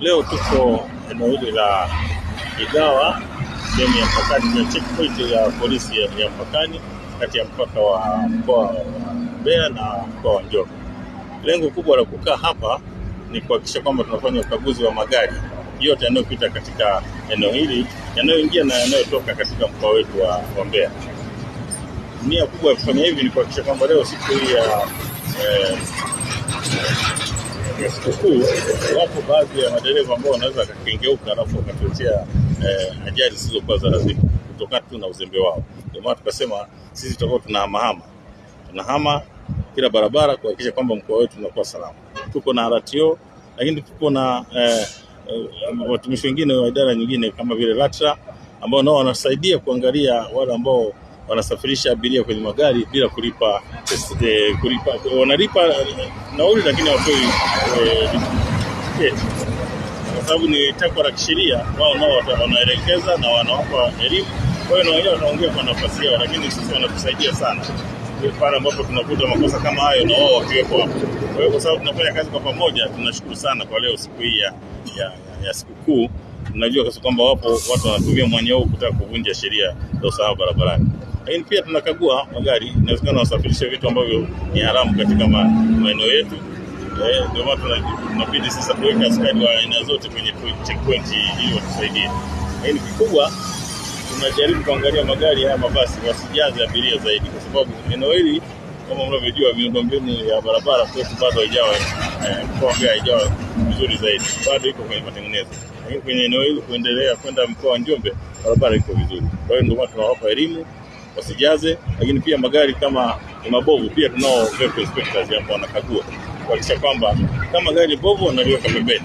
Leo tuko eneo hili la Igawa, sehemu ya mpakani ya checkpoint ya polisi ya mpakani kati ya mpaka wa mkoa wa Mbeya na mkoa wa Njombe. Lengo kubwa la kukaa hapa ni kuhakikisha kwamba tunafanya ukaguzi wa magari yote yanayopita katika eneo hili, yanayoingia na yanayotoka katika mkoa wetu wa Mbeya. Nia kubwa ya kufanya hivi ni kuhakikisha kwamba leo siku hii ya sikukuu, wapo baadhi ya madereva ambao wanaweza wakakengeuka alafu wakatuletea ajali zisizokuwa za lazima kutokana tu na uzembe wao. Ndio maana tukasema sisi tutakuwa tunahama kila barabara kuhakikisha kwamba mkoa wetu unakuwa salama. Tuko na RTO, lakini tuko na watumishi wengine wa idara nyingine kama vile LATRA ambao nao wanasaidia kuangalia wale ambao wanasafirisha abiria kwenye magari bila kulipa wanalipa nauli lakini hawatoi kwa sababu ni takwa la kisheria. Wao nao wanaelekeza na wanawapa elimu, kwa hiyo na wenyewe wanaongea kwa nafasi yao, lakini sisi wanatusaidia sana pale ambapo tunakuta makosa kama hayo na wao wakiwepo hapo. Kwa hiyo kwa sababu tunafanya kazi kwa pamoja, tunashukuru sana kwa leo siku hii ya sikukuu. Tunajua kwamba wapo watu wanatumia mwanya huu kutaka kuvunja sheria za usalama barabarani. Lakini pia tunakagua magari, inawezekana wasafirisha vitu ambavyo ni haramu katika maeneo yetu. Ndio maana tunabidi sasa tuweke askari wa aina zote kwenye checkpoint ili watusaidie. Lakini kikubwa tunajaribu kuangalia magari haya mabasi wasijaze abiria zaidi, kwa sababu eneo hili kama mnavyojua miundombinu ya barabara kwetu bado haijawa vizuri zaidi, bado iko kwenye matengenezo. Lakini kwenye eneo hili kuendelea kwenda mkoa wa Njombe barabara iko vizuri. Kwa hiyo ndio maana tunawapa elimu wasijaze, lakini pia magari kama ni mabovu pia tunao vehicle inspectors hapo wanakagua kuhakikisha kwamba kama gari bovu wanaliweka pembeni.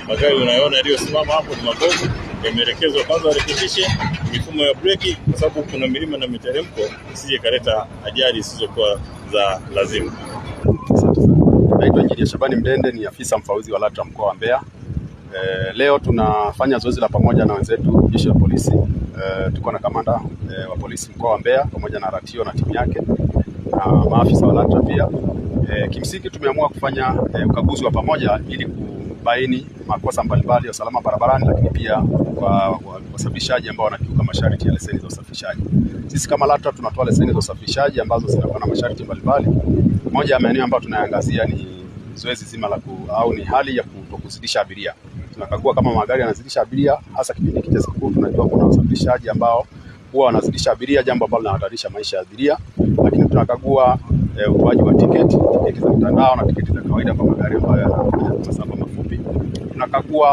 Magari unayoona yaliyosimama hapo ni mabovu, yameelekezwa kwanza warekebishe mifumo ya breki, kwa sababu kuna milima na miteremko isije kaleta ajali zisizokuwa za lazima. Naitwa Injinia Shabani Mdende, ni afisa mfawidhi wa LATRA mkoa wa Mbeya. Leo tunafanya zoezi la pamoja na wenzetu jeshi la polisi. Tuko na kamanda wa polisi mkoa wa Mbeya pamoja na RTO na timu yake na maafisa wa LATRA pia. Kimsingi tumeamua kufanya ukaguzi wa pamoja ili kubaini makosa mbalimbali ya usalama barabarani, lakini pia kwa wasafirishaji ambao wanakiuka masharti ya leseni za usafirishaji. Sisi kama LATRA tunatoa leseni za usafirishaji ambazo zinakuwa na masharti mbalimbali. Moja ya maeneo ambayo tunayaangazia ni zoezi zima la ni hali ya kutokuzidisha abiria. Tunakagua kama magari yanazidisha abiria, hasa kipindi cha sikukuu. Tunajua kuna wasafirishaji ambao huwa wanazidisha abiria, jambo ambalo linahatarisha maisha ya abiria. Lakini tunakagua utoaji wa tiketi za mtandao na tiketi za kawaida kwa magari ambayo yanafanya masafa mafupi. Tunakagua